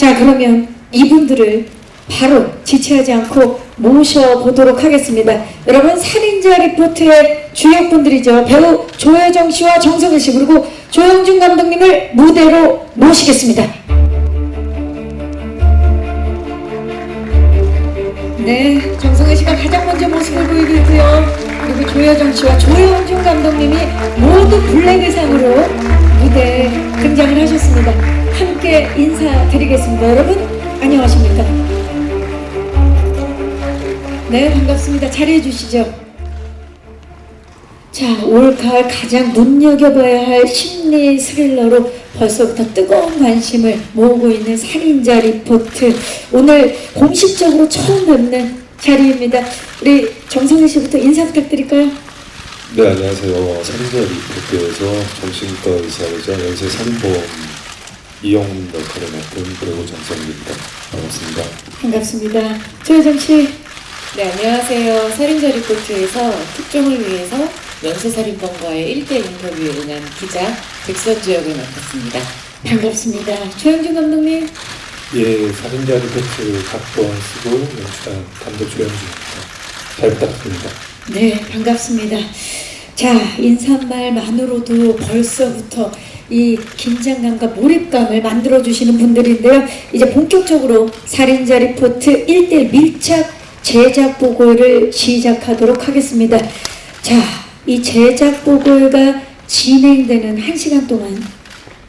자, 그러면 이분들을 바로 지체하지 않고 모셔보도록 하겠습니다. 여러분, 살인자 리포트의 주역분들이죠. 배우 조여정 씨와 정성일 씨, 그리고 조영준 감독님을 무대로 모시겠습니다. 네, 정성일 씨가 가장 먼저 모습을 보이겠고요. 그리고 조여정 씨와 조영준 감독님이 모두 블랙 의상으로 무대에 등장을 하셨습니다. 함께 인사드리겠습니다. 여러분, 안녕하십니까? 네, 반갑습니다. 자리해 주시죠. 자, 올가을 가장 눈여겨봐야 할 심리 스릴러로 벌써부터 뜨거운 관심을 모으고 있는 살인자 리포트. 오늘 공식적으로 처음 뵙는 자리입니다. 우리 정성희 씨부터 인사 부탁드릴까요? 네, 안녕하세요. 살인자 리포트에서 정신과 의사이자 연쇄 살인범 이영훈 역할을 맡은 배우 정성입니다. 반갑습니다. 반갑습니다. 조여정 씨. 네, 안녕하세요. 살인자 리포트에서 특종을 위해서 연쇄살인범과의 1대1 인터뷰에 응한 기자 백선주 역을 맡았습니다. 반갑습니다. 조영준 감독님. 예, 살인자 리포트 각본 쓰고 연출한 감독 조영준입니다. 잘 부탁드립니다. 네, 반갑습니다. 자, 인사말만으로도 벌써부터 이 긴장감과 몰입감을 만들어주시는 분들인데요. 이제 본격적으로 살인자 리포트 1대1 밀착 제작 보고를 시작하도록 하겠습니다. 자, 이 제작 보고가 진행되는 1시간 동안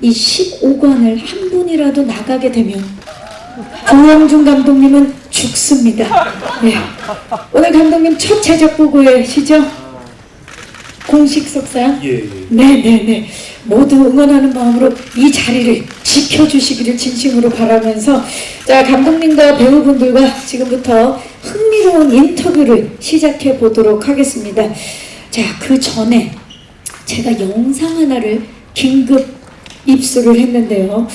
이 15관을 한 분이라도 나가게 되면 조영준 감독님은 죽습니다. 네. 오늘 감독님 첫 제작 보고회시죠? 공식 석상? 예. 네네네. 모두 응원하는 마음으로 이 자리를 지켜주시기를 진심으로 바라면서, 자, 감독님과 배우분들과 지금부터 흥미로운 인터뷰를 시작해 보도록 하겠습니다. 자, 그 전에 제가 영상 하나를 긴급 입수를 했는데요.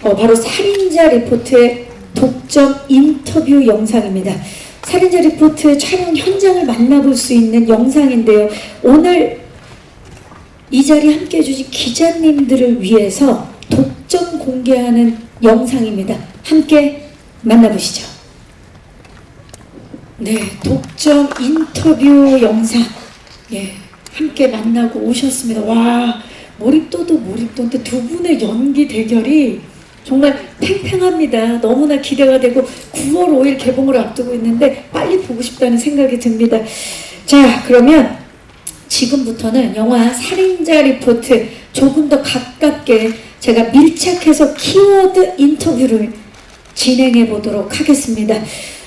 바로 살인자 리포트의 독점 인터뷰 영상입니다. 살인자 리포트 촬영 현장을 만나볼 수 있는 영상인데요. 오늘 이 자리에 함께 해주신 기자님들을 위해서 독점 공개하는 영상입니다. 함께 만나보시죠. 네, 독점 인터뷰 영상. 예, 함께 만나고 오셨습니다. 와, 몰입도도 몰입도인데 두 분의 연기 대결이 정말 팽팽합니다. 너무나 기대가 되고 9월 5일 개봉을 앞두고 있는데 빨리 보고 싶다는 생각이 듭니다. 자, 그러면 지금부터는 영화 살인자 리포트 조금 더 가깝게 제가 밀착해서 키워드 인터뷰를 진행해 보도록 하겠습니다.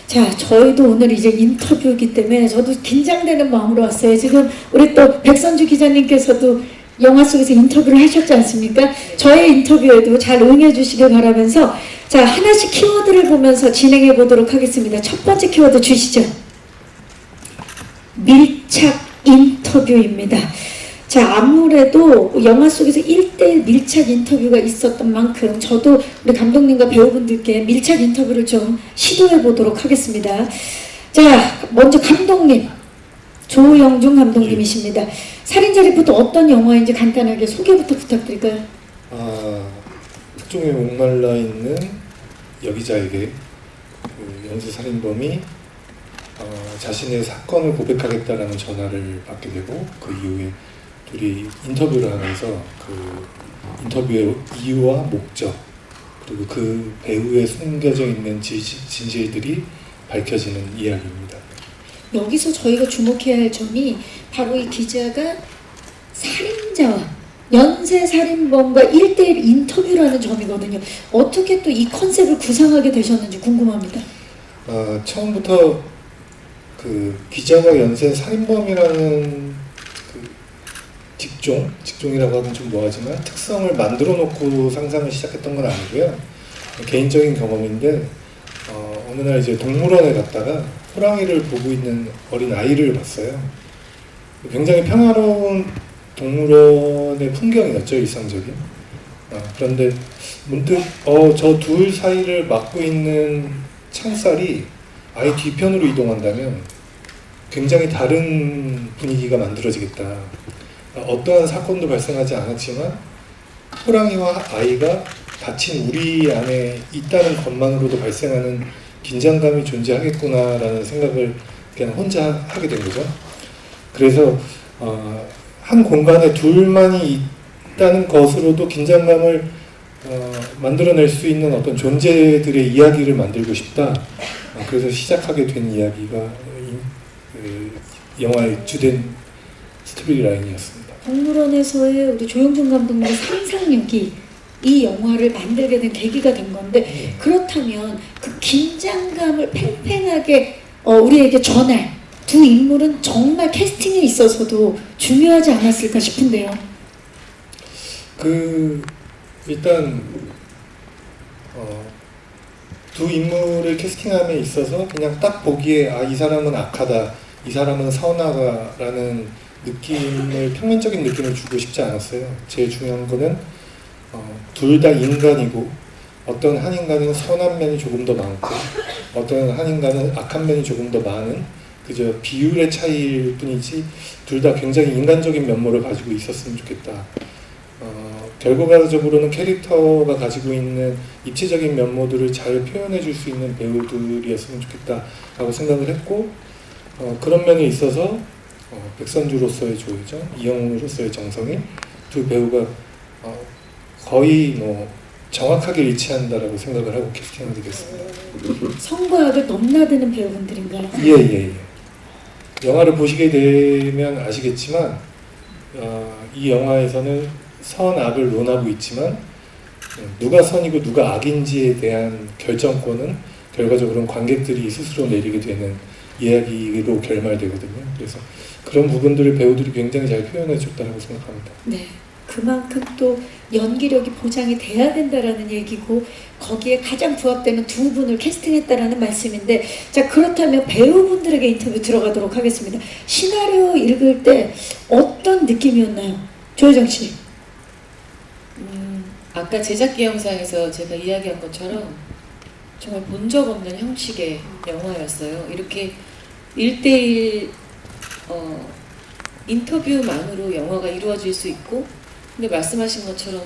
자, 저희도 오늘 이제 인터뷰이기 때문에 저도 긴장되는 마음으로 왔어요. 지금 우리 또 백선주 기자님께서도 영화 속에서 인터뷰를 하셨지 않습니까? 저의 인터뷰에도 잘 응해 주시길 바라면서, 자, 하나씩 키워드를 보면서 진행해 보도록 하겠습니다. 첫 번째 키워드 주시죠. 밀착 인터뷰입니다. 자, 아무래도 영화 속에서 1대1 밀착 인터뷰가 있었던 만큼 저도 우리 감독님과 배우분들께 밀착 인터뷰를 좀 시도해 보도록 하겠습니다. 자, 먼저 감독님, 조영준 감독님이십니다. 살인자 리포트 어떤 영화인지 간단하게 소개부터 부탁드릴까요? 특종에 목말라 있는 여기자에게 그 연쇄살인범이 자신의 사건을 고백하겠다라는 전화를 받게 되고, 그 이후에 둘이 인터뷰를 하면서 그 인터뷰의 이유와 목적, 그리고 그 배우에 숨겨져 있는 진실들이 밝혀지는 이야기입니다. 여기서 저희가 주목해야 할 점이 바로 이 기자가 살인자와 연쇄살인범과 1대1 인터뷰라는 점이거든요. 어떻게 또 이 컨셉을 구상하게 되셨는지 궁금합니다. 처음부터 그 기자가 연쇄살인범이라는 그 직종이라고 하면 좀 뭐하지만 특성을 만들어 놓고 상상을 시작했던 건 아니고요. 개인적인 경험인데, 어느 날 이제 동물원에 갔다가 호랑이를 보고 있는 어린 아이를 봤어요. 굉장히 평화로운 동물원의 풍경이었죠, 일상적인. 그런데 문득 저 둘 사이를 막고 있는 창살이 아이 뒤편으로 이동한다면 굉장히 다른 분위기가 만들어지겠다. 어떠한 사건도 발생하지 않았지만 호랑이와 아이가 닫힌 우리 안에 있다는 것만으로도 발생하는 긴장감이 존재하겠구나라는 생각을 그냥 혼자 하게 된 거죠. 그래서 한 공간에 둘만이 있다는 것으로도 긴장감을 만들어낼 수 있는 어떤 존재들의 이야기를 만들고 싶다. 그래서 시작하게 된 이야기가 그 영화의 주된 스토리 라인이었습니다. 동물원에서의 우리 조영준 감독님의 상상력이 이 영화를 만들게 된 계기가 된 건데, 그렇다면 그 긴장감을 팽팽하게 우리에게 전할 두 인물은 정말 캐스팅에 있어서도 중요하지 않았을까 싶은데요. 일단 두 인물을 캐스팅함에 있어서 그냥 딱 보기에 이 사람은 악하다, 이 사람은 선하다라는 느낌을, 평면적인 느낌을 주고 싶지 않았어요. 제일 중요한 거는 둘 다 인간이고, 어떤 한 인간은 선한 면이 조금 더 많고 어떤 한 인간은 악한 면이 조금 더 많은, 그저 비율의 차이일 뿐이지 둘 다 굉장히 인간적인 면모를 가지고 있었으면 좋겠다. 결과적으로는 캐릭터가 가지고 있는 입체적인 면모들을 잘 표현해 줄 수 있는 배우들이었으면 좋겠다라고 생각을 했고, 그런 면에 있어서 백선주로서의 조혜정, 이영웅으로서의 정성일, 두 배우가 거의 정확하게 일치한다라고 생각을 하고 캐스팅하게 됐습니다. 성과 악을 넘나드는 배우분들인가요? 예. 영화를 보시게 되면 아시겠지만 이 영화에서는 선악을 논하고 있지만 누가 선이고 누가 악인지에 대한 결정권은 결과적으로는 관객들이 스스로 내리게 되는 이야기로 결말되거든요. 그래서 그런 부분들을 배우들이 굉장히 잘 표현해 줬다고 생각합니다. 네. 그만큼 또 연기력이 보장이 돼야 된다라는 얘기고, 거기에 가장 부합되는 두 분을 캐스팅했다라는 말씀인데, 자, 그렇다면 배우분들에게 인터뷰 들어가도록 하겠습니다. 시나리오 읽을 때 어떤 느낌이었나요? 조혜정 씨. 아까 제작기 영상에서 제가 이야기한 것처럼 정말 본 적 없는 형식의 영화였어요. 이렇게 1대1 인터뷰만으로 영화가 이루어질 수 있고, 근데 말씀하신 것처럼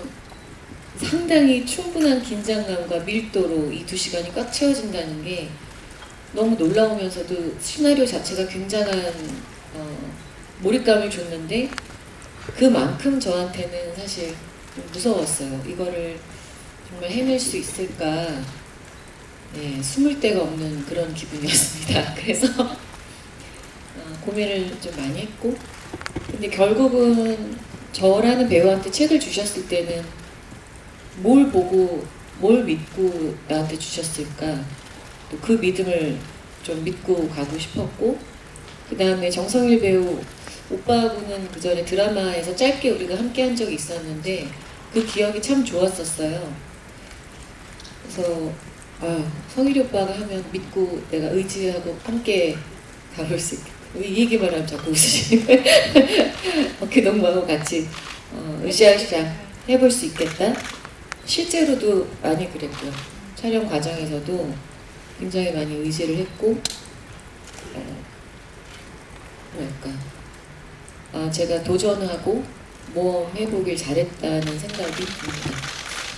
상당히 충분한 긴장감과 밀도로 이 2시간이 꽉 채워진다는 게 너무 놀라우면서도 시나리오 자체가 굉장한 몰입감을 줬는데, 그만큼 저한테는 사실 좀 무서웠어요. 이거를 정말 해낼 수 있을까, 숨을 데가 없는 그런 기분이었습니다. 그래서 고민을 좀 많이 했고, 근데 결국은 저라는 배우한테 책을 주셨을 때는 뭘 보고 뭘 믿고 나한테 주셨을까, 또 그 믿음을 좀 믿고 가고 싶었고, 그 다음에 정성일 배우 오빠하고는 그 전에 드라마에서 짧게 우리가 함께 한 적이 있었는데 그 기억이 참 좋았었어요. 그래서 성일이 오빠가 하면 믿고 내가 의지하고 함께 가볼 수 있겠다. 이 얘기만 하면 자꾸 웃으시는 거예요. 그동무하고 같이 으쌰으쌰 해볼 수 있겠다. 실제로도 많이 그랬고요. 촬영 과정에서도 굉장히 많이 의지를 했고, 제가 도전하고 모험해보길 잘했다는 생각이 듭니다.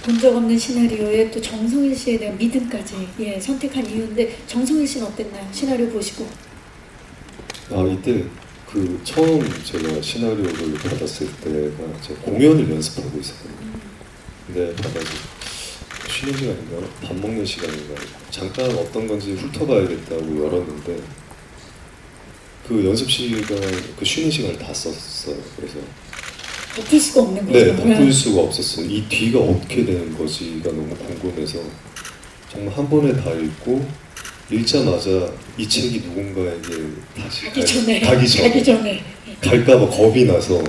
본 적 없는 시나리오에 또 정성일 씨에 대한 믿음까지 선택한 이유인데, 정성일 씨는 어땠나요? 시나리오 보시고. 이때 처음 제가 시나리오를 받았을 때가 제가 공연을 연습하고 있었거든요. 근데 받아서 쉬는 시간인가 밥 먹는 시간인가 잠깐 어떤 건지 훑어봐야겠다고 열었는데 그 연습 시간, 그 쉬는 시간을 다 썼어요. 그래서 덮을 수가 없는 거죠. 네, 덮을 수가 없었어요. 이 뒤가 어떻게 되는 거지가 너무 궁금해서 정말 한 번에 다 읽고, 읽자마자 이 책이 누군가에게 다시 가기 전에 갈까봐 겁이 나서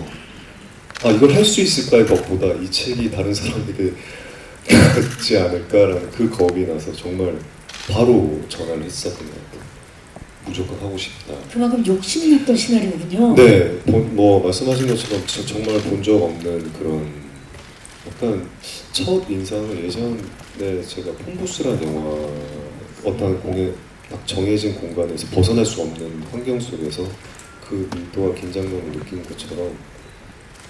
이걸 할 수 있을까의 것보다 이 책이 다른 사람에게 가지 않을까라는 그 겁이 나서 정말 바로 전화를 했었던 것 같아요. 무조건 하고 싶다. 그만큼 욕심났던 시나리오군요. 네, 말씀하신 것처럼 정말 본 적 없는 그런 약간 첫 인상은 예전에 제가 폰부스라는 영화, 어떤 딱 정해진 공간에서 벗어날 수 없는 환경 속에서 그 밀도와 긴장감을 느끼는 것처럼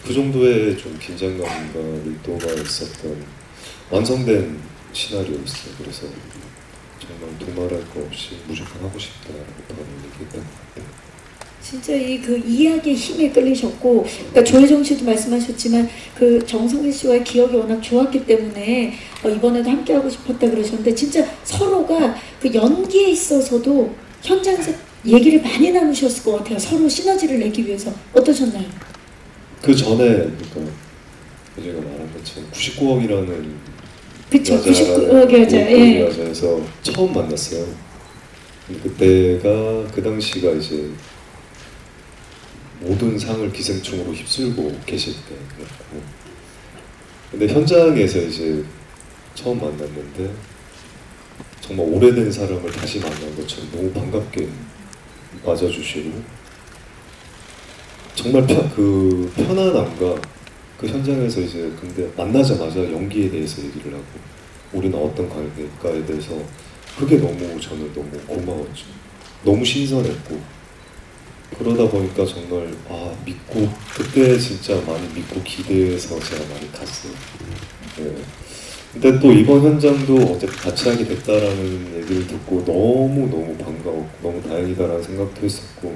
그 정도의 좀 긴장감과 밀도가 있었던 완성된 시나리오였어요. 그래서 정말 두말할 거 없이 무조건 하고 싶다라고 바로 얘기했던 것 같아요. 진짜 이 그 이야기의 힘에 끌리셨고, 그러니까 조혜정 씨도 말씀하셨지만 그 정성일 씨와의 기억이 워낙 좋았기 때문에 이번에도 함께 하고 싶었다 그러셨는데, 진짜 서로가 그 연기에 있어서도 현장에서 얘기를 많이 나누셨을 것 같아요. 서로 시너지를 내기 위해서. 어떠셨나요? 그 전에 그러니까 제가 말한 것처럼 99억이라는 그쵸, 99억 여자. 예. 여자에서 처음 만났어요. 근데 그때가 그 당시가 이제 모든 상을 기생충으로 휩쓸고 계실 때였고, 근데 현장에서 이제 처음 만났는데 정말 오래된 사람을 다시 만난 것처럼 너무 반갑게 맞아주시고, 정말 그 편안함과 그 현장에서 이제 근데 만나자마자 연기에 대해서 얘기를 하고 우리는 어떤 관계일까에 대해서, 그게 너무 저는 너무 고마웠죠. 너무 신선했고, 그러다 보니까 정말 믿고, 그때 진짜 많이 믿고 기대해서 제가 많이 갔어요. 네. 근데 또 이번 현장도 어쨌든 같이 하게 됐다라는 얘기를 듣고 너무 반가웠고 너무 다행이다라는 생각도 했었고,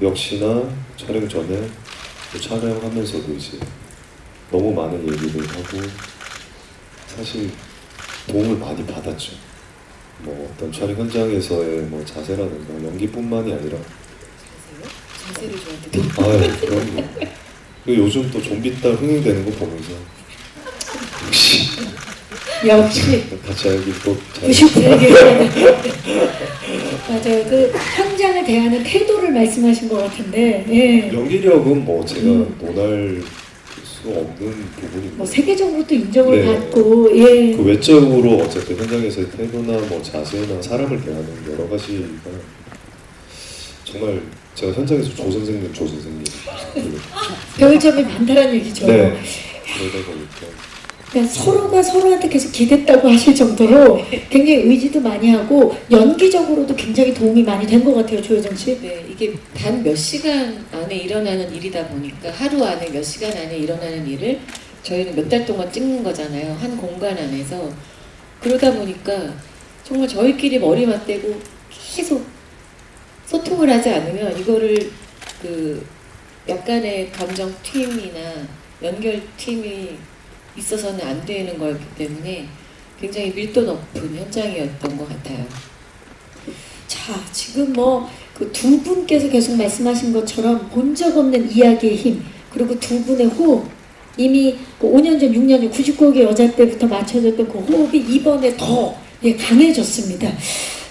역시나 촬영 전에 또 촬영하면서도 이제 너무 많은 얘기를 하고 사실 도움을 많이 받았죠. 뭐 어떤 촬영 현장에서의 뭐 자세라든가 연기뿐만이 아니라 자세를 저한테 아 그럼요. 그리고 요즘 또 좀비딸 흥행되는 거 보면서 역시 같이 하기 또 99억이 맞아요. 그 현장을 대하는 태도를 말씀하신 것 같은데, 예. 연기력은 뭐 제가 논할 수 없는 부분입니다. 뭐 세계적으로 또 인정을 네. 받고, 예. 그 외적으로 어쨌든 현장에서의 태도나 뭐 자세나 사람을 대하는 여러 가지가 정말 제가 현장에서 조 선생님 배울 점이 많다는 얘기죠. 네. 그러다 보니까 그러니까 서로가 서로한테 계속 기댔다고 하실 정도로 굉장히 의지도 많이 하고 연기적으로도 굉장히 도움이 많이 된 것 같아요, 조혜정 씨. 네, 이게 단 몇 시간 안에 일어나는 일이다 보니까 하루 안에 몇 시간 안에 일어나는 일을 저희는 몇 달 동안 찍는 거잖아요. 한 공간 안에서. 그러다 보니까 정말 저희끼리 머리 맞대고 계속 소통을 하지 않으면 이거를 그 약간의 감정 팀이나 연결 팀이 있어서는 안 되는 거였기 때문에 굉장히 밀도 높은 현장이었던 것 같아요. 자, 지금 뭐 그 두 분께서 계속 말씀하신 것처럼 본 적 없는 이야기의 힘, 그리고 두 분의 호흡, 이미 그 5년 전, 6년 전 99억의 여자 때부터 맞춰졌던 그 호흡이 이번에 더 강해졌습니다.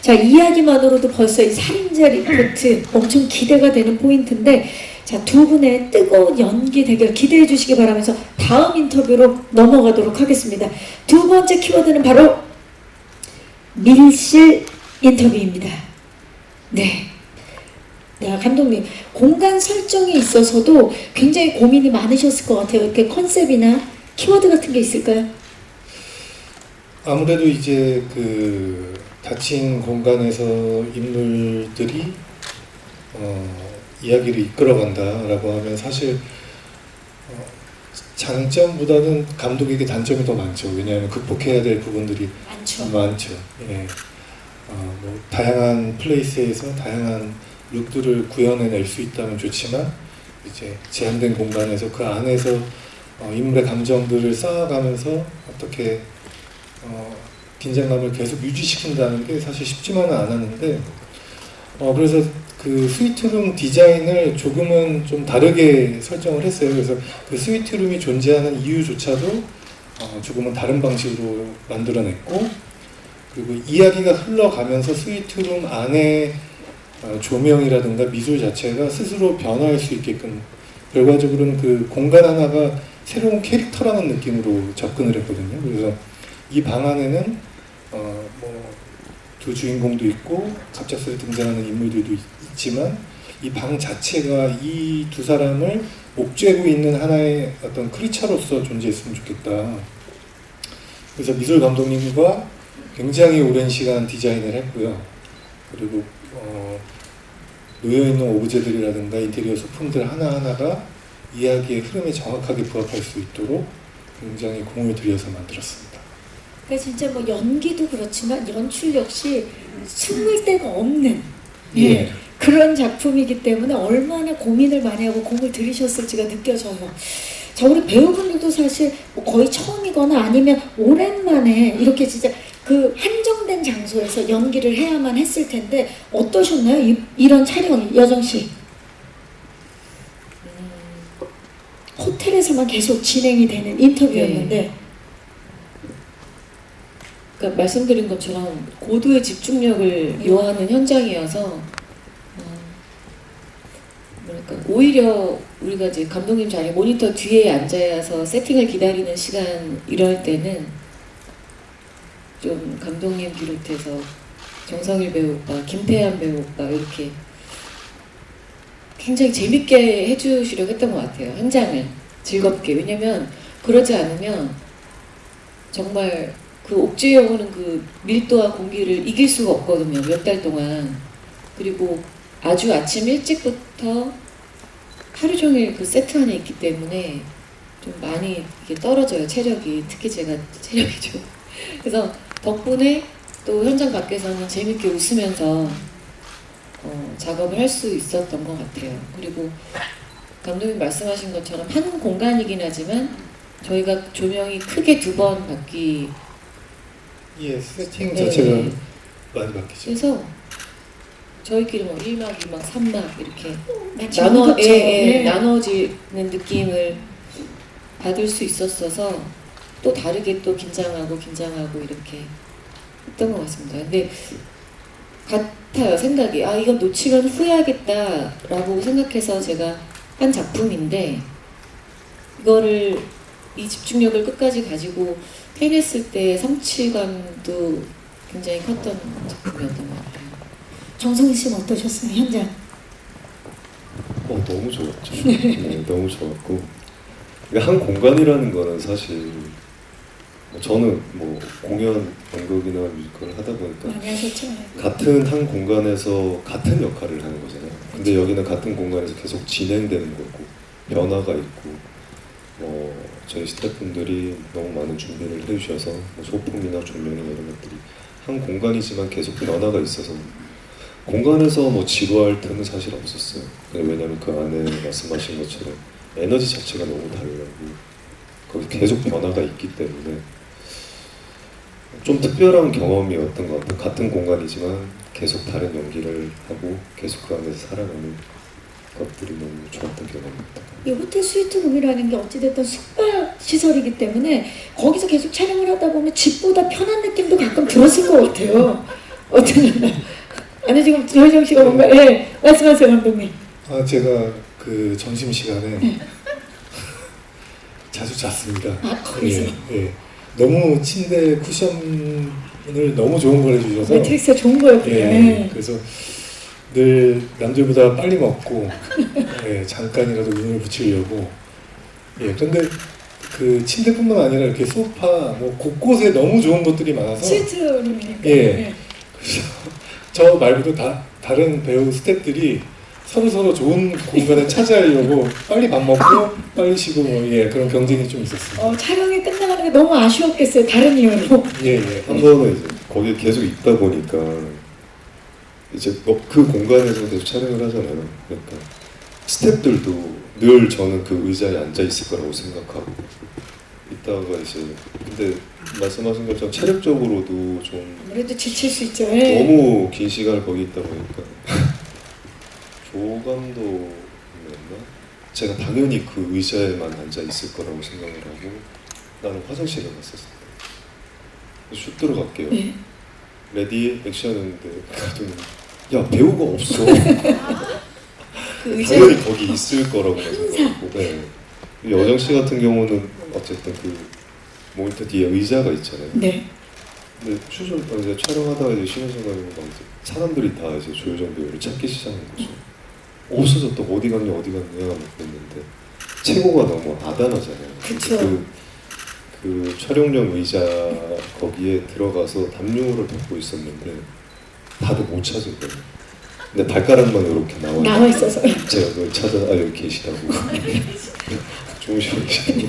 자, 이야기만으로도 벌써 이 살인자 리포트 엄청 기대가 되는 포인트인데, 자, 두 분의 뜨거운 연기 대결 기대해 주시기 바라면서 다음 인터뷰로 넘어가도록 하겠습니다. 두 번째 키워드는 바로 밀실 인터뷰입니다. 네. 네, 감독님, 공간 설정에 있어서도 굉장히 고민이 많으셨을 것 같아요. 이렇게 컨셉이나 키워드 같은 게 있을까요? 아무래도 이제 그 닫힌 공간에서 인물들이 이야기를 이끌어간다라고 하면 사실 장점보다는 감독에게 단점이 더 많죠. 왜냐하면 극복해야 될 부분들이 많죠. 예. 뭐 다양한 플레이스에서 다양한 룩들을 구현해낼 수 있다면 좋지만 이제 제한된 공간에서 그 안에서 인물의 감정들을 쌓아가면서 어떻게 긴장감을 계속 유지시킨다는 게 사실 쉽지만은 않았는데 그래서 그 스위트룸 디자인을 조금은 좀 다르게 설정을 했어요. 그래서 그 스위트룸이 존재하는 이유조차도 조금은 다른 방식으로 만들어냈고, 그리고 이야기가 흘러가면서 스위트룸 안에 조명이라든가 미술 자체가 스스로 변화할 수 있게끔 결과적으로는 그 공간 하나가 새로운 캐릭터라는 느낌으로 접근을 했거든요. 그래서 이 방 안에는 뭐 두 주인공도 있고 갑작스레 등장하는 인물들도 있지만 이 방 자체가 이 두 사람을 옥죄고 있는 하나의 어떤 크리처로서 존재했으면 좋겠다. 그래서 미술 감독님과 굉장히 오랜 시간 디자인을 했고요. 그리고 놓여있는 오브제들이라든가 인테리어 소품들 하나하나가 이야기의 흐름에 정확하게 부합할 수 있도록 굉장히 공을 들여서 만들었습니다. 그러니까 진짜 뭐 연기도 그렇지만 연출 역시 숨을 데가 없는 예, 그런 작품이기 때문에 얼마나 고민을 많이 하고 공을 들이셨을지가 느껴져요. 자, 우리 배우분들도 사실 뭐 거의 처음이거나 아니면 오랜만에 이렇게 진짜 그 한정된 장소에서 연기를 해야만 했을 텐데 어떠셨나요? 이런 촬영이, 여정 씨? 호텔에서만 계속 진행이 되는 인터뷰였는데 그러니까 말씀드린 것처럼 고도의 집중력을 요하는 현장이어서 뭐랄까 오히려 우리가 이제 감독님 자리 모니터 뒤에 앉아서 세팅을 기다리는 시간 이럴 때는 좀 감독님 비롯해서 정성일 배우 오빠, 김태한 배우 오빠 이렇게 굉장히 재밌게 해주시려고 했던 것 같아요. 현장을 즐겁게. 왜냐면 그러지 않으면 정말 그 옥주에 오는 그 밀도와 공기를 이길 수가 없거든요. 몇 달 동안. 그리고 아주 아침 일찍부터 하루 종일 그 세트 안에 있기 때문에 좀 많이 이게 떨어져요. 체력이. 특히 제가 체력이 좀. 그래서 덕분에 또 현장 밖에서는 재밌게 웃으면서 작업을 할 수 있었던 것 같아요. 그리고 감독님 말씀하신 것처럼 한 공간이긴 하지만 저희가 조명이 크게 2번 바뀌. 예, 세팅 네. 자체가 많이 바뀌죠. 그래서 저희끼리 뭐 1막, 2막, 3막 이렇게 마치 연극처럼, 네. 나눠지는 느낌을 받을 수 있었어서 또 다르게 또 긴장하고 이렇게 했던 것 같습니다. 근데 같아요, 생각이. 아, 이거 놓치면 후회하겠다라고 생각해서 제가 한 작품인데 이거를 이 집중력을 끝까지 가지고 해냈을 때 성취감도 굉장히 컸던 작품이었던 것 같아요. 정성희 씨는 어떠셨어요, 현장? 너무 좋았죠. 네, 너무 좋았고 한 공간이라는 거는 사실 저는 뭐 공연, 연극이나 뮤지컬을 하다 보니까 많이 하셨죠? 같은 한 공간에서 같은 역할을 하는 거잖아요. 근데 여기는 같은 공간에서 계속 진행되는 거고 변화가 있고 저희 스태프분들이 너무 많은 준비를 해주셔서 뭐 소품이나 조명이나 이런 것들이 한 공간이지만 계속 변화가 있어서 공간에서 뭐 지루할 틈은 사실 없었어요. 왜냐하면 그 안에 말씀하신 것처럼 에너지 자체가 너무 달라고 거기 계속 변화가 있기 때문에 좀 특별한 경험이었던 것 같아요. 같은 공간이지만 계속 다른 연기를 하고 계속 그 안에서 살아가는 것들이 너무 좋았던 경험입니다. 이 호텔 스위트룸이라는 게 어찌됐든 숙박 시설이기 때문에 거기서 계속 촬영을 하다 보면 집보다 편한 느낌도 가끔 들었을 것 같아요. 어쩌면 아니 지금 여정 씨가 뭔가 말씀하세요, 감독님. 아, 제가 그 점심 시간에 자주 잤습니다. 아, 거기서? 예. 너무 침대 쿠션을 너무 좋은 걸 해주셔서 매트릭스가 좋은 거였군요. 예. 그래서 늘 남들보다 빨리 먹고 잠깐이라도 눈을 붙이려고. 그런데 그 침대뿐만 아니라 이렇게 소파 뭐 곳곳에 너무 좋은 것들이 많아서 스위트룸이니까. 그래서 저 말고도 다른 배우 스태프들이 서로 좋은 공간을 차지하려고 빨리 밥 먹고 빨리 쉬고 그런 경쟁이 좀 있었어요. 촬영이 끝나가는 게 너무 아쉬웠겠어요. 다른 이유로. 한 번은 이제 거기 계속 있다 보니까 이제 그 공간에서 계속 촬영을 하잖아요. 그러니까 스태프들도 늘 저는 그 의자에 앉아 있을 거라고 생각하고 있다가 이제 근데 말씀하신 것처럼 체력적으로도 좀 아무래도 지칠 수 있죠. 너무 긴 시간을 거기 있다 보니까 조감독이었나? 제가 당연히 그 의자에만 앉아 있을 거라고 생각을 하고 나는 화장실에 갔었어요. 슛 들어갈게요. 레디 액션인데 야 배우가 없어. 그 의자 당연히 거기 있을 거라고 생각하고. 여정 씨 같은 경우는 어쨌든 그 모니터 뒤에 의자가 있잖아요. 네. 근데 이제 촬영하다가 이제 쉬는 순간에 막 이제 사람들이 다 이제 조효정 배우를 찾기 시작한 거죠. 없어졌다. 어디 갔냐 막 그랬는데 최고가 너무 아담하잖아요. 그쵸. 그 촬영용 의자 거기에 들어가서 담요를 덮고 있었는데 다들 못 찾을 거예요. 근데 발가락만 이렇게 나와 있어서. 제가 그걸 찾아 여기 계시다고 주무시고 계시다고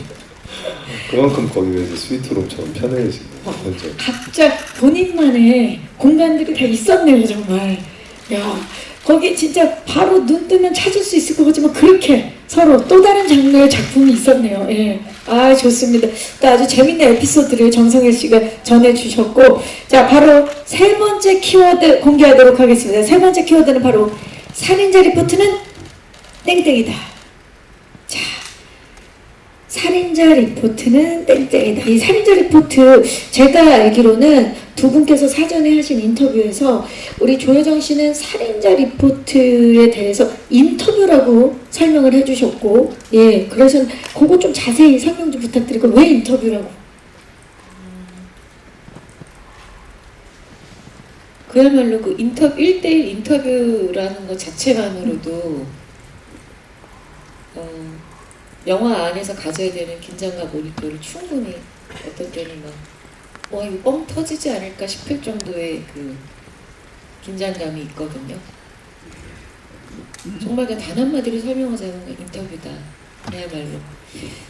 그만큼 거기가 이제 스위트룸처럼 편해지는 거죠. 각자 본인만의 공간들이 다 있었네요, 정말. 야, 거기 진짜 바로 눈 뜨면 찾을 수 있을 것 같지만 그렇게 서로 또 다른 장르의 작품이 있었네요. 예. 아, 좋습니다. 또 아주 재밌는 에피소드를 정성일 씨가 전해주셨고, 자, 바로 세 번째 키워드 공개하도록 하겠습니다. 세 번째 키워드는 바로 살인자 리포트는 땡땡이다. 자, 살인자 리포트는 땡땡이다. 이 살인자 리포트, 제가 알기로는 두 분께서 사전에 하신 인터뷰에서 우리 조여정 씨는 살인자 리포트에 대해서 인터뷰라고 설명을 해주셨고, 예, 그래서 그거 좀 자세히 설명 좀 부탁드리고, 왜 인터뷰라고? 그야말로 그 인터뷰 1대1 인터뷰라는 것 자체만으로도 영화 안에서 가져야 되는 긴장감 몰입도를 충분히 어떤 때는 막 와 이거 뻥 터지지 않을까 싶을 정도의 그 긴장감이 있거든요. 정말 그 단 한마디로 설명하자면 인터뷰다. 그야말로.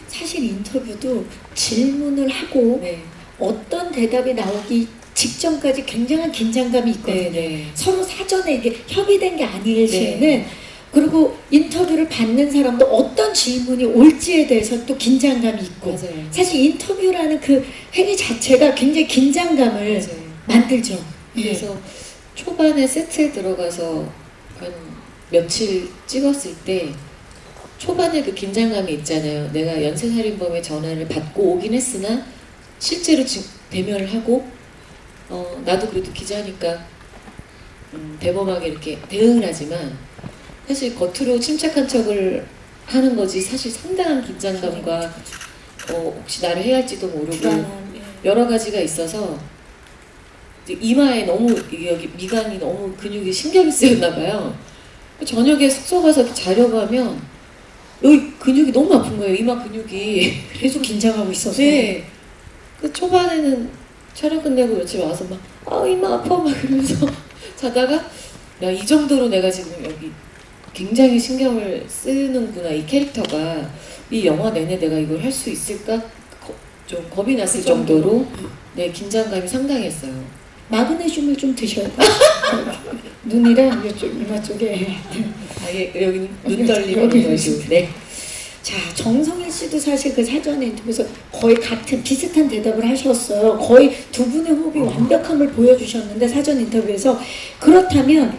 사실 인터뷰도 질문을 하고 네. 어떤 대답이 나오기 직전까지 굉장한 긴장감이 있거든요. 네. 서로 사전에 이게 협의된 게 아닐 네. 시에는, 그리고 인터뷰를 받는 사람도 어떤 질문이 올지에 대해서 또 긴장감이 있고, 맞아요. 사실 인터뷰라는 그 행위 자체가 굉장히 긴장감을 맞아요. 만들죠. 예. 그래서 초반에 세트에 들어가서 한 며칠 찍었을 때 초반에 그 긴장감이 있잖아요. 내가 연쇄살인범의 전화를 받고 오긴 했으나 실제로 대면을 하고 나도 그래도 기자니까 대범하게 이렇게 대응을 하지만 사실 겉으로 침착한 척을 하는 거지 사실 상당한 긴장감과 혹시 나를 해야 할지도 모르고 불안한, 예. 여러 가지가 있어서 이제 이마에 너무 여기 미간이 너무 근육이 신경이 쓰였나 봐요. 저녁에 숙소 가서 자려고 하면 여기 근육이 너무 아픈 거예요. 이마 근육이. 계속 긴장하고 있어서. 네. 그 초반에는 촬영 끝내고 며칠 와서 막 이마 아파 막 그러면서 자다가 야 이 정도로 내가 지금 여기 굉장히 신경을 쓰는구나 이 캐릭터가 이 영화 내내 내가 이걸 할 수 있을까 좀 겁이 났을 그 정도로? 정도로 네 긴장감이 상당했어요. 마그네슘을 좀 드셔야 돼요. 눈이랑 이쪽 이마 쪽에. 아예 여기는 눈 떨림 여기 이런 거죠. 네. 자, 정성일 씨도 사실 그 사전에 인터뷰에서 거의 같은 비슷한 대답을 하셨어요. 거의 두 분의 호흡이 완벽함을 보여주셨는데 사전 인터뷰에서. 그렇다면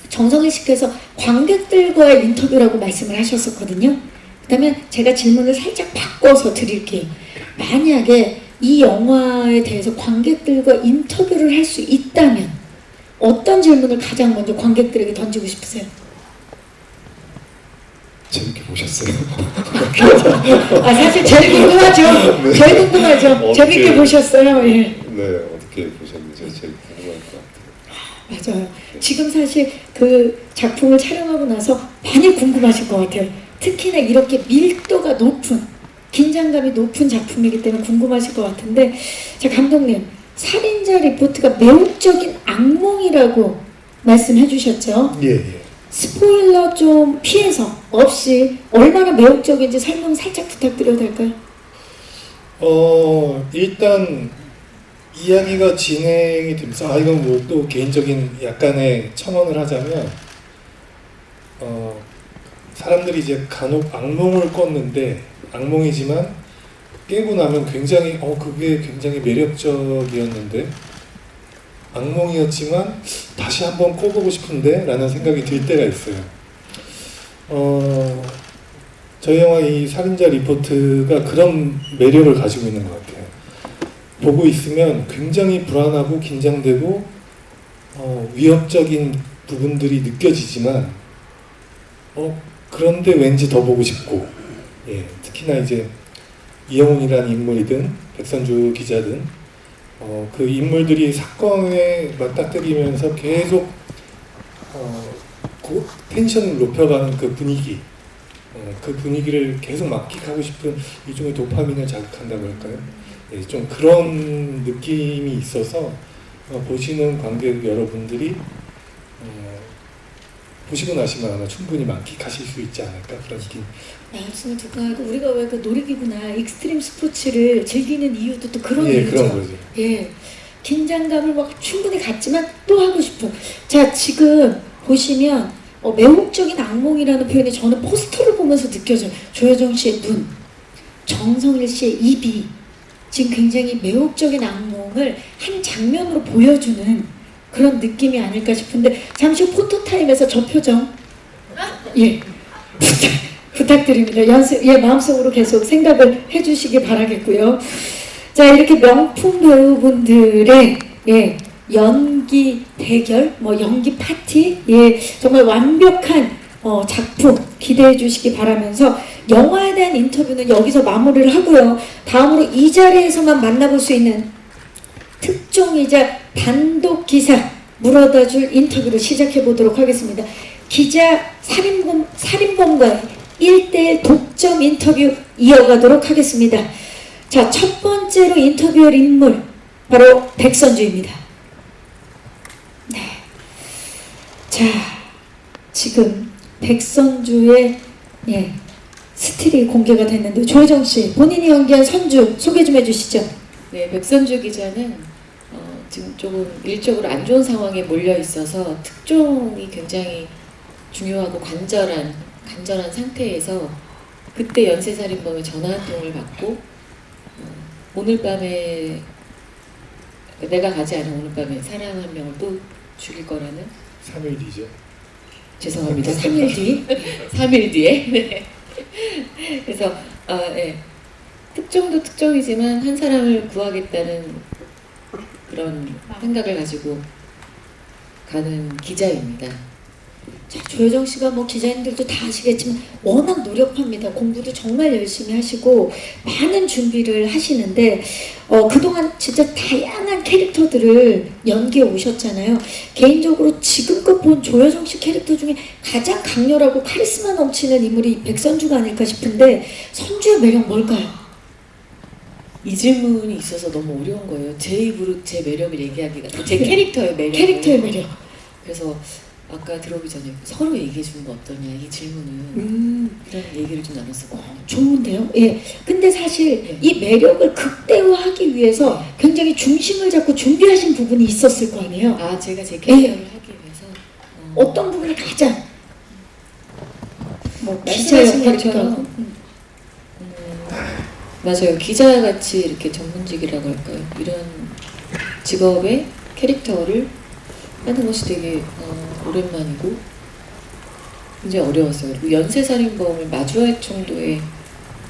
정성일 씨께서 관객들과의 인터뷰라고 말씀을 하셨었거든요. 그렇다면 제가 질문을 살짝 바꿔서 드릴게요. 만약에 이 영화에 대해서 관객들과 인터뷰를 할 수 있다면 어떤 질문을 가장 먼저 관객들에게 던지고 싶으세요? 재밌게 보셨어요? 아, 사실 제일 궁금하죠. 네. 제일 궁금하죠. 어떻게- 재밌게 보셨어요. 예. 네, 어떻게 보셨는지 제일 궁금할 것 같아요. 맞아요. 지금 사실 그 작품을 촬영하고 나서 많이 궁금하실 것 같아요. 특히나 이렇게 밀도가 높은, 긴장감이 높은 작품이기 때문에 궁금하실 것 같은데, 자, 감독님, 살인자 리포트가 매혹적인 악몽이라고 말씀해 주셨죠? 예, 예. 스포일러 좀 피해서 없이 얼마나 매혹적인지 설명 살짝 부탁드려도 될까요? 일단 이야기가 진행이 되면서 이건 뭐 또 개인적인 약간의 첨언을 하자면 사람들이 이제 간혹 악몽을 꿨는데 악몽이지만 깨고 나면 굉장히 그게 굉장히 매력적이었는데 악몽이었지만 다시 한번 꿔보고 싶은데 라는 생각이 들 때가 있어요. 저희 영화 이 살인자 리포트가 그런 매력을 가지고 있는 것 같아요. 보고 있으면 굉장히 불안하고 긴장되고 위협적인 부분들이 느껴지지만 그런데 왠지 더 보고 싶고, 예, 특히나 이제 이영훈이라는 인물이든 백선주 기자든 그 인물들이 사건에 맞닥뜨리면서 계속 텐션을 높여가는 그 분위기, 그 분위기를 계속 만끽하고 싶은 일종의 도파민을 자극한다고 할까요? 예, 좀 그런 느낌이 있어서 보시는 관객 여러분들이 보시고 나시면 아마 충분히 만끽하실 수 있지 않을까 그런 느낌. 말씀을 듣고 하고 우리가 왜 그 놀이기구나 익스트림 스포츠를 즐기는 이유도 또 그런 예, 이유죠. 그런 거죠. 예, 긴장감을 막 충분히 갖지만 또 하고 싶어. 자, 지금 보시면 매혹적인 악몽이라는 표현이 저는 포스터를 보면서 느껴져요. 조여정 씨의 눈, 정성일 씨의 입이 지금 굉장히 매혹적인 악몽을 한 장면으로 보여주는 그런 느낌이 아닐까 싶은데 잠시 후 포토타임에서 저 표정 예 부탁드립니다. 연습 마음속으로 계속 생각을 해주시기 바라겠고요. 자, 이렇게 명품 배우분들의 연기 대결, 연기 파티, 정말 완벽한 작품 기대해 주시기 바라면서 영화에 대한 인터뷰는 여기서 마무리를 하고요. 다음으로 이 자리에서만 만나볼 수 있는 특종이자 단독 기사 물어다줄 인터뷰를 시작해 보도록 하겠습니다. 기자 살인범과의 1대1 독점 인터뷰 이어가도록 하겠습니다. 자, 첫 번째로 인터뷰할 인물 바로 백선주입니다. 네. 자, 지금 백선주의 스틸이 공개가 됐는데 조혜정 씨 본인이 연기한 선주 소개 좀 해주시죠. 네, 백선주 기자는 지금 조금 일적으로 안 좋은 상황에 몰려 있어서 특종이 굉장히 중요하고 간절한 상태에서 그때 연쇄살인범의 전화 한 통을 받고 오늘 밤에 내가 가지 않은 오늘 밤에 사람 한 명을 또 죽일 거라는 3일 뒤죠. 죄송합니다. 3일 뒤 3일 뒤에 네. 그래서 특종도 특종이지만 한 사람을 구하겠다는 그런 생각을 가지고 가는 기자입니다. 자, 조혜정 씨가 기자님들도 다 아시겠지만 워낙 노력합니다. 공부도 정말 열심히 하시고 많은 준비를 하시는데 그동안 진짜 다양한 캐릭터들을 연기해 오셨잖아요. 개인적으로 지금껏 본 조혜정 씨 캐릭터 중에 가장 강렬하고 카리스마 넘치는 인물이 백선주가 아닐까 싶은데 선주의 매력 뭘까요? 이 질문이 있어서 너무 어려운 거예요. 제 입으로 제 매력을 얘기하기가 제 캐릭터의 매력. 캐릭터의 매력. 그래서 아까 들어오기 전에 서로 얘기해 주는 거 어떠냐 이 질문은 이런 얘기를 좀 나눴었거든요. 좋은데요? 예. 근데 사실 네. 이 매력을 극대화하기 위해서 굉장히 중심을 잡고 준비하신 부분이 있었을 거 아니에요? 아, 제가 제 캐릭터를 하기 위해서 어떤 부분이 가장 기자 말씀하신 역할이니까 것처럼 맞아요. 기자같이 이렇게 전문직이라고 할까요? 이런 직업의 캐릭터를 하는 것이 되게 오랜만이고 굉장히 어려웠어요. 그리고 연쇄살인범을 마주할 정도의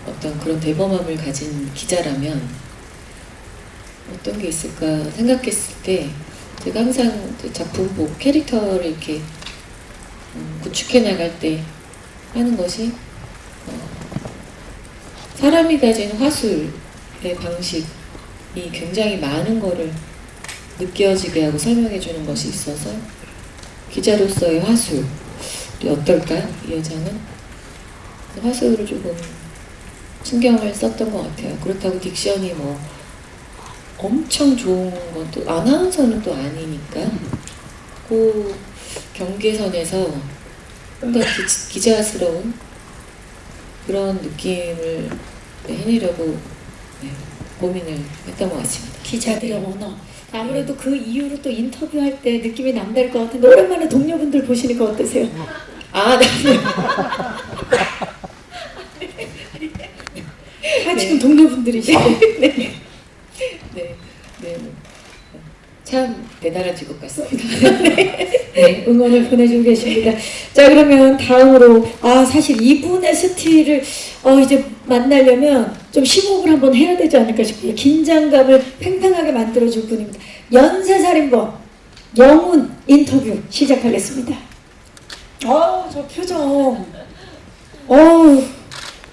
어떤 그런 대범함을 가진 기자라면 어떤 게 있을까 생각했을 때 제가 항상 작품 보고 캐릭터를 이렇게 구축해 나갈 때 하는 것이 사람이 가진 화술의 방식이 굉장히 많은 거를 느껴지게 하고 설명해 주는 것이 있어서 기자로서의 화술이 어떨까? 이 여자는 화술을 조금 신경을 썼던 것 같아요. 그렇다고 딕션이 엄청 좋은 건 또 아나운서는 또 아니니까 그 경계선에서 뭔가 기자스러운 그런 느낌을 해내려고 고민을 했던 것 같습니다. 기자들의 언어. 아무래도 그 이후로 또 인터뷰할 때 느낌이 남다를 것 같은데 오랜만에 동료분들 보시니까 어떠세요? 아, 네. 지금 동료분들이시죠? 네. 참 대단한 직업 같습니다. 네, 응원을 보내주고 계십니다. 자, 그러면 다음으로 사실 이분의 스틸을 이제 만나려면 좀 심호흡을 한번 해야 되지 않을까 싶어요. 긴장감을 팽팽하게 만들어줄 분입니다. 연쇄살인범 영훈 인터뷰 시작하겠습니다. 저 표정.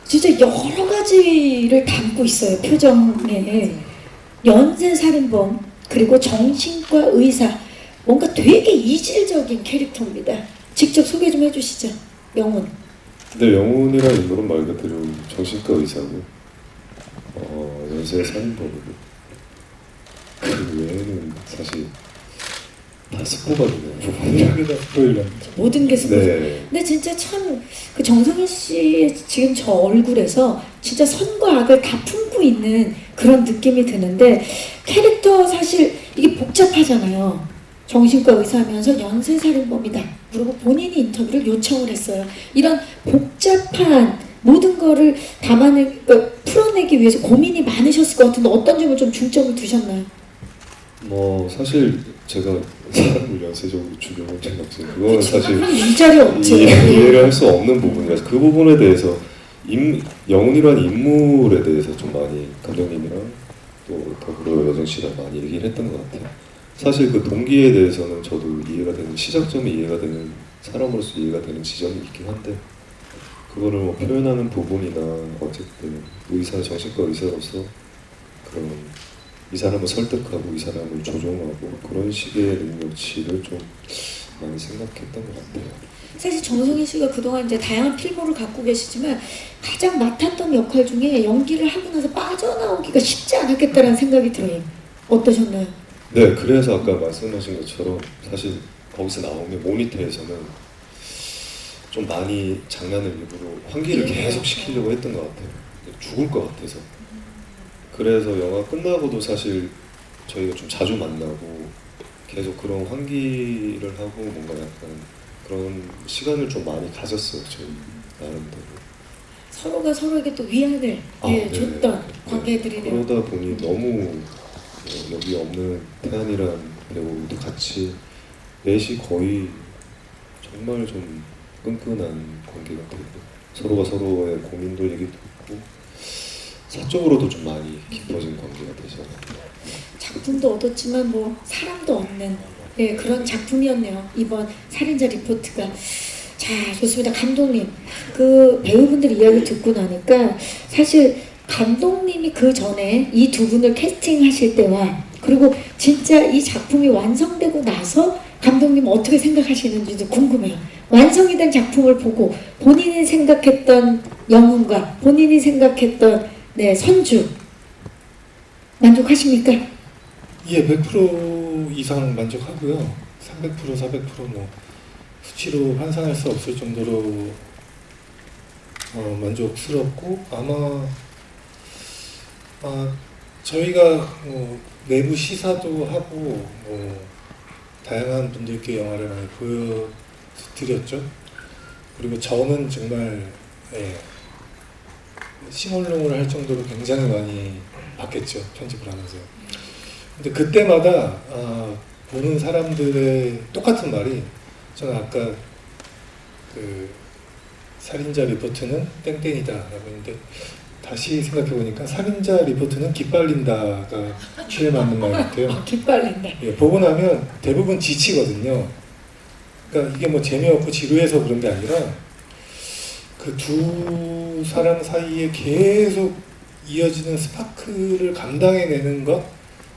진짜 여러 가지를 담고 있어요. 표정에. 연쇄살인범 그리고 정신과 의사, 뭔가 되게 이질적인 캐릭터입니다. 직접 소개 좀 해주시죠, 영훈. 근데 영훈이라는 인물은 말 그대로 정신과 의사고 연쇄 살인범이고 그 외에는 사실 다 다 스포가 되는 부분이라. 여기다 스포일러. 모든 게 스포. 네. 근데 진짜 참 그 정성희 씨의 지금 저 얼굴에서 진짜 선과 악을 다 품고 있는 그런 느낌이 드는데 캐릭터 사실 이게 복잡하잖아요. 정신과 의사하면서 연쇄살인범이다. 그리고 본인이 인터뷰를 요청을 했어요. 이런 복잡한 모든 거를 풀어내기 위해서 고민이 많으셨을 것 같은데 어떤 점을 좀 중점을 두셨나요? 뭐 사실 제가 사람을 연쇄적으로 죽여본 적이 없어요. 그거는 사실 그럼 일자리 없죠. 이해를 할 수 없는 부분이라서 그 부분에 대해서 영훈이라는 인물에 대해서 좀 많이 감독님이랑 또 더불어 여정 씨랑 많이 얘기를 했던 것 같아요. 사실 그 동기에 대해서는 저도 이해가 되는 시작점이 이해가 되는 사람으로서 이해가 되는 지점이 있긴 한데 그거를 뭐 표현하는 부분이나 어쨌든 정신과 의사로서 그런 이 사람을 설득하고 이 사람을 조종하고 그런 식의 능력치를 좀 많이 생각했던 것 같아요. 사실 정성희 씨가 그동안 이제 다양한 필모를 갖고 계시지만 가장 맡았던 역할 중에 연기를 하고 나서 빠져나오기가 쉽지 않았겠다라는 생각이 들어요. 어떠셨나요? 네, 그래서 아까 말씀하신 것처럼 사실 거기서 나오면 모니터에서는 좀 많이 장난을 일부러 환기를 계속 시키려고 했던 것 같아요. 죽을 것 같아서. 그래서 영화 끝나고도 사실 저희가 좀 자주 만나고 계속 그런 환기를 하고 뭔가 약간 그런 시간을 좀 많이 가졌어요. 저희 나름대로. 서로가 서로에게 또 위안을 네. 줬던 관계들이네요. 그러다 보니 너무 여기 없는 태연이란 배우도 같이 넷이 거의 정말 좀 끈끈한 관계가 되고 서로가 서로의 고민도 얘기도 했고 사적으로도 좀 많이 깊어진 관계가 되죠. 작품도 얻었지만 뭐 사람도 얻는 그런 작품이었네요. 이번 살인자 리포트가. 자, 좋습니다. 감독님, 그 배우분들 이야기 듣고 나니까 사실 감독님이 그 전에 이 두 분을 캐스팅하실 때와 그리고 진짜 이 작품이 완성되고 나서 감독님 어떻게 생각하시는지도 궁금해요. 완성이 된 작품을 보고 본인이 생각했던 영웅과 본인이 생각했던 선주 만족하십니까? 예, 100% 이상 만족하고요. 300%, 400%뭐 수치로 환산할 수 없을 정도로 만족스럽고 아마 저희가 내부 시사도 하고 다양한 분들께 영화를 많이 보여드렸죠. 그리고 저는 정말 싱얼롱을 할 정도로 굉장히 많이 봤겠죠. 편집을 하면서. 근데 그때마다 보는 사람들의 똑같은 말이 저는 아까 그 살인자 리포트는 땡땡이다 라고 했는데 다시 생각해보니까 살인자 리포트는 기빨린다가 제일 맞는 말 같아요. 기빨린다. 예, 보고 나면 대부분 지치거든요. 그러니까 이게 뭐 재미없고 지루해서 그런 게 아니라 그 두 사람 사이에 계속 이어지는 스파크를 감당해내는 것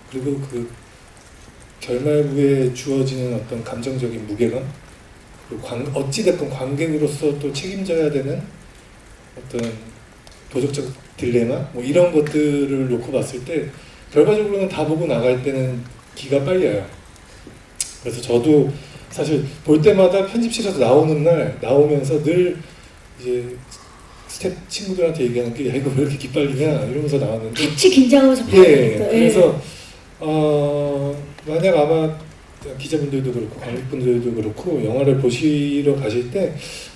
그리고 그 결말부에 주어지는 어떤 감정적인 무게감 그리고 어찌됐건 관객으로서 또 책임져야 되는 어떤 도덕적 딜레마 뭐 이런 것들을 놓고 봤을 때 결과적으로는 다 보고 나갈 때는 기가 빨려요. 그래서 저도 사실 볼 때마다 편집실에서 나오는 날 나오면서 늘 이제 스텝 친구들한테 얘기하는 게 야, 이거 왜 이렇게 기빨리냐 이러면서 나왔는데 같이 긴장하면서 그래서 만약 아마 기자분들도 그렇고 관객분들도 그렇고 영화를 보시러 가실 때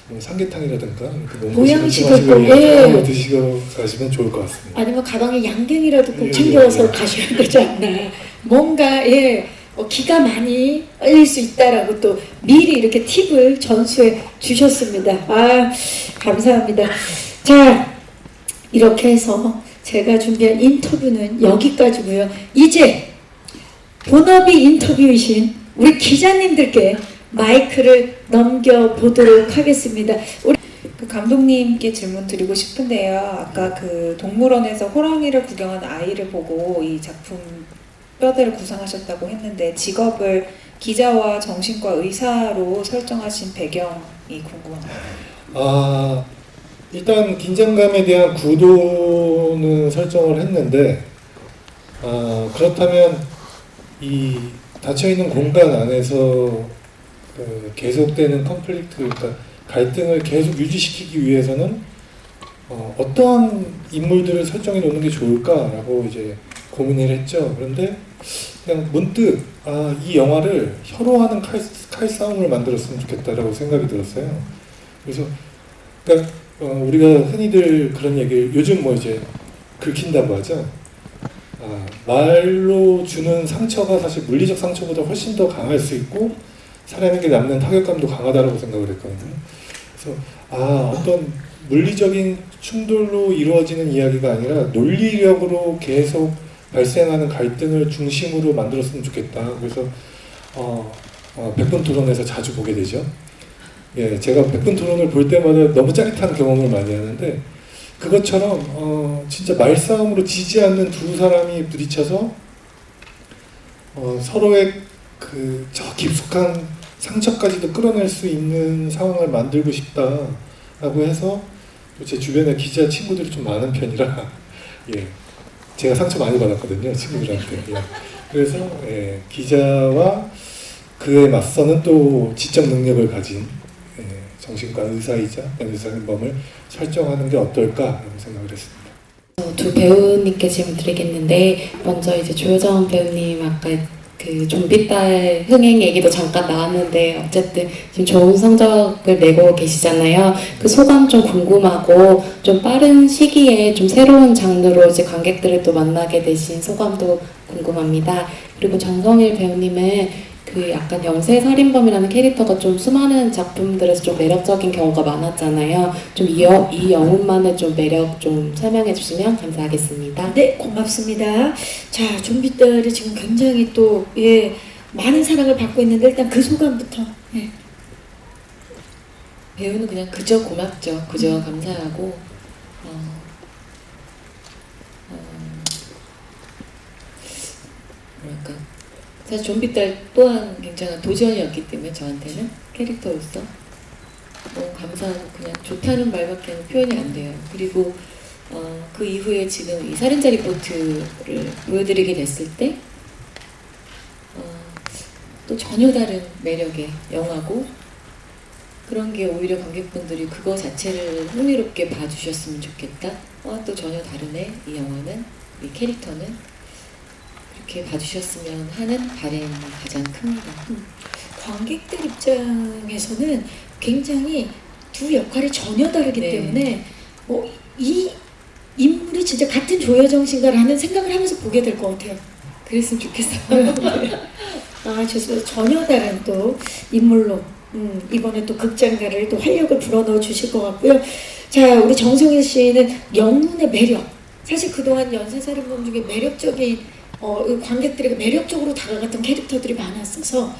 뭐 삼계탕이라든가 보양식을 드시고 가시면 좋을 것 같습니다. 아니면 가방에 양갱이라도 꼭 챙겨서 가셔야 되지 않나. 뭔가 기가 많이 빨릴 수 있다라고 또 미리 이렇게 팁을 전수해 주셨습니다. 감사합니다. 자, 이렇게 해서 제가 준비한 인터뷰는 여기까지고요. 이제 본업이 인터뷰이신 우리 기자님들께 마이크를 넘겨보도록 하겠습니다. 그 감독님께 질문 드리고 싶은데요. 아까 그 동물원에서 호랑이를 구경한 아이를 보고 이 작품 뼈대를 구상하셨다고 했는데 직업을 기자와 정신과 의사로 설정하신 배경이 궁금합니다. 일단 긴장감에 대한 구도는 설정을 했는데 그렇다면 이 닫혀있는 공간 안에서 계속되는 컨플릭트, 그러니까 갈등을 계속 유지시키기 위해서는 어떠한 인물들을 설정해 놓는 게 좋을까라고 이제 고민을 했죠. 그런데 그냥 문득 이 영화를 혀로하는 칼싸움을 만들었으면 좋겠다라고 생각이 들었어요. 그래서 그러니까 우리가 흔히들 그런 얘기를 요즘 뭐 이제 긁힌다고 하죠. 말로 주는 상처가 사실 물리적 상처보다 훨씬 더 강할 수 있고 사람에게 남는 타격감도 강하다고 생각을 했거든요. 그래서 어떤 물리적인 충돌로 이루어지는 이야기가 아니라 논리력으로 계속 발생하는 갈등을 중심으로 만들었으면 좋겠다. 그래서 100분 토론에서 자주 보게 되죠. 예, 제가 100분 토론을 볼 때마다 너무 짜릿한 경험을 많이 하는데 그것처럼 진짜 말싸움으로 지지 않는 두 사람이 부딪혀서 서로의 저 깊숙한 상처까지도 끌어낼 수 있는 상황을 만들고 싶다라고 해서 제 주변에 기자 친구들이 좀 많은 편이라 예, 제가 상처 많이 받았거든요, 친구들한테. 예. 그래서 기자와 그에 맞서는 또 지적 능력을 가진 정신과 의사이자 의사인범을 설정하는 게 어떨까라고 생각을 했습니다. 두 배우님께 질문 드리겠는데 먼저 이제 조여정 배우님 아까 그 좀비딸 흥행 얘기도 잠깐 나왔는데 어쨌든 지금 좋은 성적을 내고 계시잖아요. 그 소감 좀 궁금하고 좀 빠른 시기에 좀 새로운 장르로 이제 관객들을 또 만나게 되신 소감도 궁금합니다. 그리고 정성일 배우님은 그 약간 연쇄살인범이라는 캐릭터가 좀 수많은 작품들에서 좀 매력적인 경우가 많았잖아요. 좀 이 영웅만의 좀 매력 좀 설명해 주시면 감사하겠습니다. 네, 고맙습니다. 자, 좀비딸이 지금 굉장히 또 많은 사랑을 받고 있는데 일단 그 소감부터. 예. 배우는 그냥 그저 고맙죠. 그저 감사하고 뭐랄까 사실 좀비딸 또한 굉장한 도전이었기 때문에 저한테는 캐릭터로서 너무 감사하고 그냥 좋다는 말밖에 표현이 안 돼요. 그리고 그 이후에 지금 이 살인자 리포트를 보여드리게 됐을 때 또 전혀 다른 매력의 영화고 그런 게 오히려 관객분들이 그거 자체를 흥미롭게 봐주셨으면 좋겠다. 또 전혀 다르네. 이 영화는, 이 캐릭터는 그렇게 봐주셨으면 하는 바람이 가장 큽니다. 관객들 입장에서는 굉장히 두 역할이 전혀 다르기 네. 때문에 이 인물이 진짜 같은 조여정 씨인가라는 생각을 하면서 보게 될 것 같아요. 그랬으면 좋겠어요. 좋습니다. 전혀 다른 또 인물로 이번에 또 극장가를 또 활력을 불어넣어 주실 것 같고요. 자, 우리 정성일 씨는 영혼의 매력. 사실 그동안 연쇄살인범 중에 매력적인 관객들에게 매력적으로 다가갔던 캐릭터들이 많았어서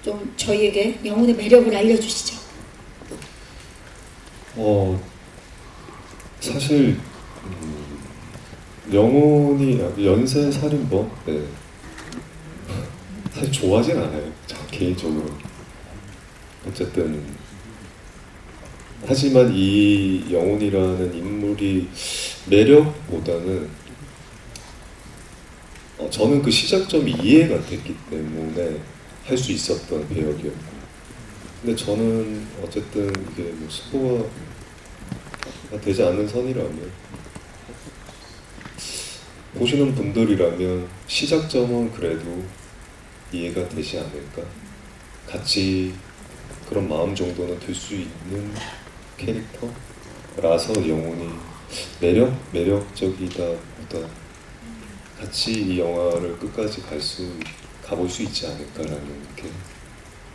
좀 저희에게 영혼의 매력을 알려주시죠. 사실 영혼이 연쇄 살인범 사실 좋아하진 않아요. 저 개인적으로. 어쨌든 하지만 이 영혼이라는 인물이 매력보다는 저는 그 시작점이 이해가 됐기 때문에 할 수 있었던 배역이었고, 근데 저는 어쨌든 이게 뭐 스포가 되지 않는 선이라면 보시는 분들이라면 시작점은 그래도 이해가 되지 않을까, 같이 그런 마음 정도는 들 수 있는 캐릭터라서 영혼이 매력적이다보다 같이 이 영화를 끝까지 가볼 수 있지 않을까라는 게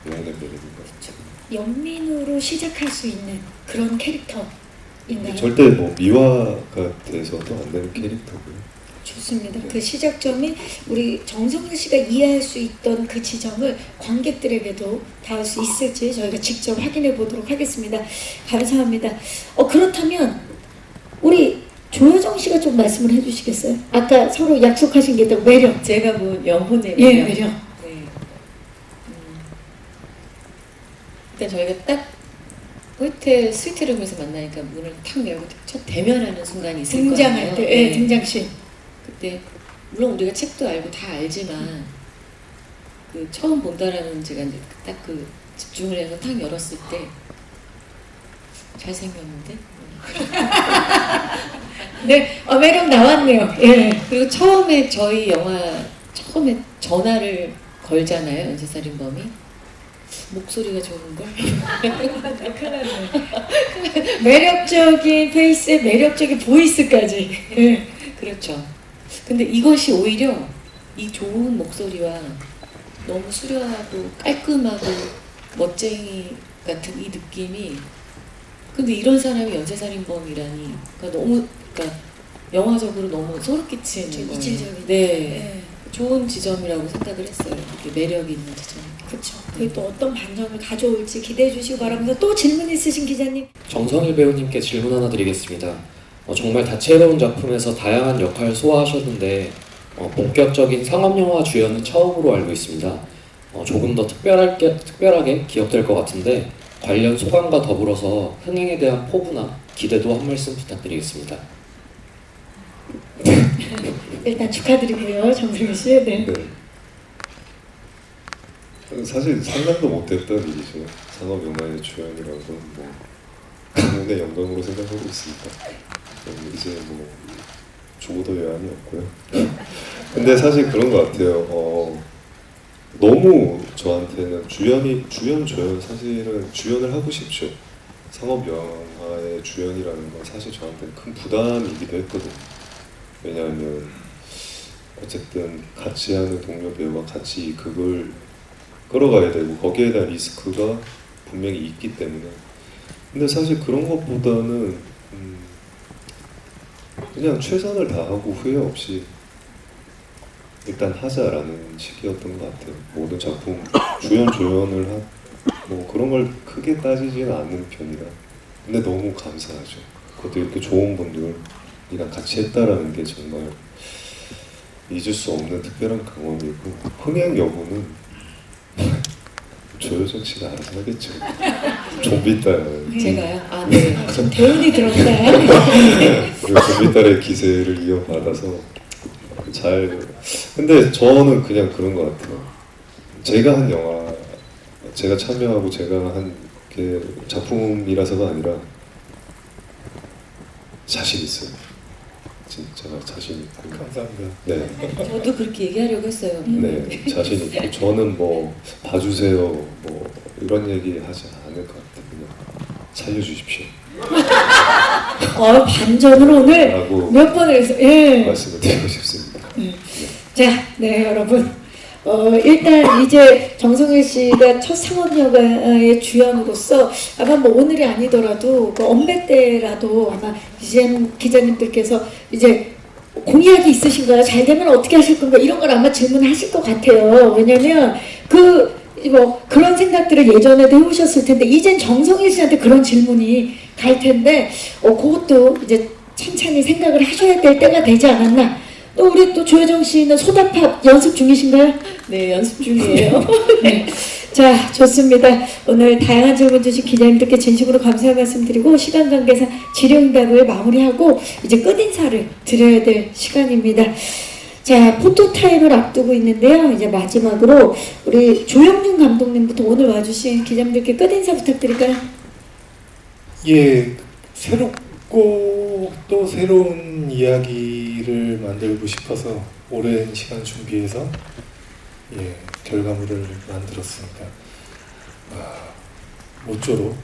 영혼의 매력인 것 같아요. 연민으로 시작할 수 있는 그런 캐릭터인가요? 절대 뭐 미화가 돼서도 안 되는 캐릭터고요. 좋습니다. 그 시작점이 우리 정성일 씨가 이해할 수 있던 그 지점을 관객들에게도 닿을 수 있을지 저희가 직접 확인해 보도록 하겠습니다. 감사합니다. 그렇다면 우리 조여정 씨가 좀 말씀을 해주시겠어요? 아까 서로 약속하신 게 있다고 매력. 제가 뭐 영혼의 매력. 예, 매력. 네. 일단 저희가 딱 호텔 스위트룸에서 만나니까 문을 탁 열고 첫 대면하는 순간이 있을 거예요. 등장할 때, 네. 등장씬. 그때 물론 우리가 책도 알고 다 알지만 그 처음 본다라는 제가 이제 딱 그 집중을 해서 탁 열었을 때 잘생겼는데 네, 매력 나왔네요. 예. 그리고 처음에 저희 영화 처음에 전화를 걸잖아요. 연쇄살인범이 목소리가 좋은걸? 매력적인 페이스에 매력적인 보이스까지. 예. 그렇죠. 근데 이것이 오히려 이 좋은 목소리와 너무 수려하고 깔끔하고 멋쟁이 같은 이 느낌이, 근데 이런 사람이 연쇄살인범이라니, 그러니까 너무, 그러니까 영화적으로 너무 소름 끼치는 좀 거예요. 이질적인. 네. 좋은 지점이라고 생각을 했어요. 이렇게 매력이 있는 지점. 그렇죠. 그게 또 어떤 반전을 가져올지 기대해 주시기 바랍니다. 또 질문 있으신 기자님? 정성일 배우님께 질문 하나 드리겠습니다. 정말 다채로운 작품에서 다양한 역할을 소화하셨는데 본격적인 상업영화 주연은 처음으로 알고 있습니다. 조금 더 특별하게 기억될 것 같은데 관련 소감과 더불어서 흥행에 대한 포부나 기대도 한 말씀 부탁드리겠습니다. 일단 축하드리고요, 정승희 씨. 네. 네. 사실 상상도 못했던 일이죠. 상업 영화의 주연이라고 뭐 가문의 영광으로 생각하고 있습니다. 이제 뭐 죽어도 여한이 없고요. 근데 사실 그런 것 같아요. 너무 저한테는 주연 조연 사실은 주연을 하고 싶죠. 상업 영화의 주연이라는 건 사실 저한테는 큰 부담이기도 했거든요. 왜냐하면 어쨌든 같이 하는 동료 배우와 같이 그걸 끌어가야 되고 거기에 대한 리스크가 분명히 있기 때문에. 근데 사실 그런 것보다는 그냥 최선을 다하고 후회 없이 일단 하자라는 식이었던 것 같아요. 모든 작품 주연 조연을 뭐 그런 걸 크게 따지지는 않는 편이라. 근데 너무 감사하죠. 그것도 이렇게 좋은 분들이랑 같이 했다라는 게 정말 잊을 수 없는 특별한 경험이고, 흥행 여부는 조효정 씨가 알아서 하겠죠. 좀비 딸. 제가요? 아, 네. 좀 대운이 들었나요? 그리고 좀비 딸의 기세를 이어받아서 잘. 근데 저는 그냥 그런 것 같아요. 제가 한 영화, 제가 참여하고 제가 한 게 작품이라서가 아니라 자신 있어요. 진짜 자신 있고. 감사합니다. 네, 저도 그렇게 얘기하려고 했어요. 네, 자신 있고 저는 뭐 봐주세요 뭐 이런 얘기 하지 않을 것 같아요. 그냥 살려주십시오. 반전을 오늘 라고 몇 번을 해서, 예. 말씀을 드리고 싶습니다. 자, 네, 여러분. 일단 이제 정성일 씨가 첫 상업영화의 주연으로서 아마 뭐 오늘이 아니더라도 그 언배 때라도 아마 기자님들께서 이제 공약이 있으신가요? 잘 되면 어떻게 하실 건가? 이런 걸 아마 질문하실 것 같아요. 왜냐면 그런 생각들을 예전에도 해오셨을 텐데 이젠 정성일 씨한테 그런 질문이 갈 텐데 그것도 이제 찬찬히 생각을 하셔야 될 때가 되지 않았나. 또 우리 또 조효정 씨는 소다팝 연습 중이신가요? 네, 연습 중이에요. 네. 자, 좋습니다. 오늘 다양한 질문 주신 기자님들께 진심으로 감사의 말씀드리고 시간 관계상 질의응답을 마무리하고 이제 끝인사를 드려야 될 시간입니다. 자, 포토타임을 앞두고 있는데요. 이제 마지막으로 우리 조영준 감독님부터 오늘 와주신 기자님들께 끝인사 부탁드릴까요? 예, 새롭고 또 새로운 이야기를 만들고 싶어서 오랜 시간 준비해서 결과물을 만들었습니다. 모쪼록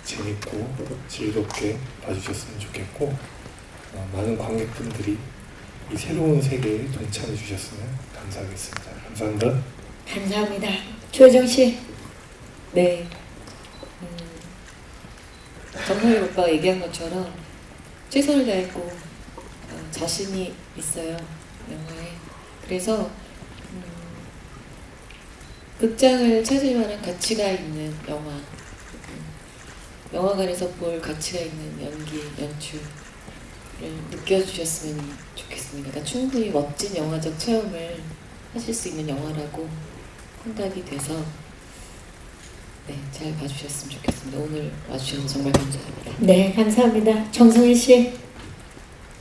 재밌고 즐겁게 봐주셨으면 좋겠고 많은 관객분들이 이 새로운 세계에 동참해 주셨으면 감사하겠습니다. 감사합니다. 감사합니다. 조효정 씨. 네. 정성일 오빠가 얘기한 것처럼 최선을 다했고 자신이 있어요, 영화에. 그래서 극장을 찾을 만한 가치가 있는 영화, 영화관에서 볼 가치가 있는 연기, 연출을 느껴주셨으면 좋겠습니다. 그러니까 충분히 멋진 영화적 체험을 하실 수 있는 영화라고 생각이 돼서 잘 봐주셨으면 좋겠습니다. 오늘 와주셔서 정말 감사합니다. 네, 감사합니다. 정성일 씨.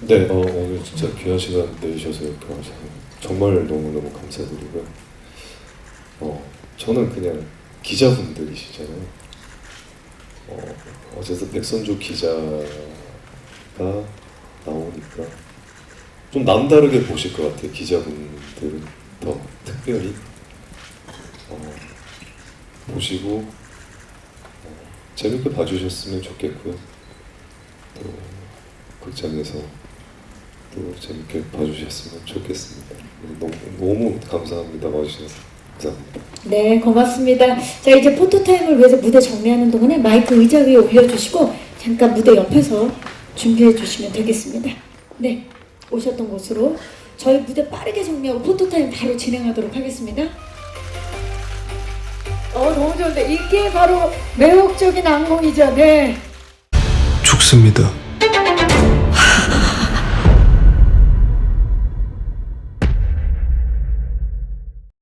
네, 오늘 진짜 귀한 시간 내주셔서 이렇게 와주셔서 정말 너무너무 감사드리고요. 저는 그냥 기자분들이시잖아요. 어제도 백선조 기자가 나오니까 좀 남다르게 보실 것 같아요. 기자분들은 더 특별히 보시고 재밌게 봐주셨으면 좋겠고요. 또 극장에서 또 재밌게 봐주셨으면 좋겠습니다. 너무 감사합니다. 와주셔서 감사합니다. 네, 고맙습니다. 자, 이제 포토타임을 위해서 무대 정리하는 동안에 마이크 의자 위에 올려주시고 잠깐 무대 옆에서 준비해 주시면 되겠습니다. 네, 오셨던 곳으로 저희 무대 빠르게 정리하고 포토타임 바로 진행하도록 하겠습니다. 너무 좋은데 이게 바로 매혹적인 악몽이죠. 네. 죽습니다.